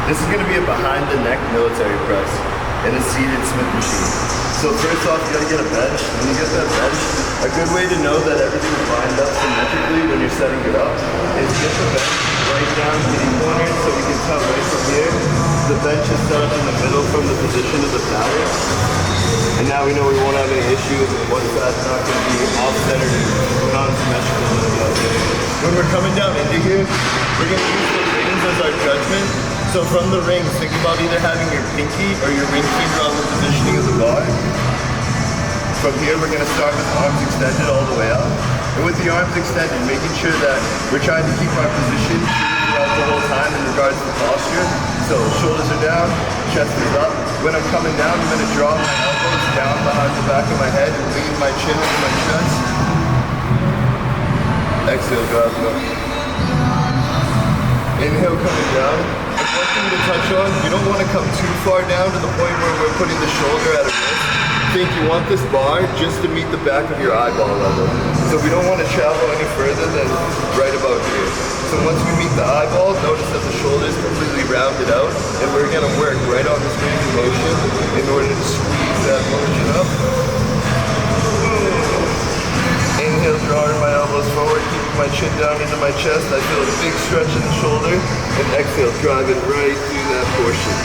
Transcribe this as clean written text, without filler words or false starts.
This is gonna be a behind the neck military press in a seated Smith machine. So first off, you gotta get a bench. When you get that bench, a good way to know that everything is lined up symmetrically when you're setting it up is get the bench right down to the corner so we can tell right from here. The bench is set up in the middle from the position of the pattern. And now we know we won't have any issues with one side's not gonna be off-centered and non-symmetrical than the other. When we're coming down into here, we're gonna use the rings as our judgment. So from the rings, think about either having your pinky or your ring finger on the positioning of the bar. From here, we're gonna start with arms extended all the way up. And with the arms extended, making sure that we're trying to keep our position throughout the whole time in regards to posture. So shoulders are down, chest is up. When I'm coming down, I'm gonna draw my elbows down behind the back of my head and lean my chin into my chest. Exhale, drop it up. Inhale, coming down. One thing to touch on, you don't want to come too far down to the point where we're putting the shoulder at a rest. Think you want this bar just to meet the back of your eyeball level. So we don't want to travel any further than right about here. So once we meet the eyeball, notice that the shoulder is completely rounded out, and we're going to work right on this range of motion in order to squeeze that motion up. Inhale, drawing my elbows forward, keeping my chin down into my chest. I feel a big stretch in the shoulder. And exhale, drive it right through that portion.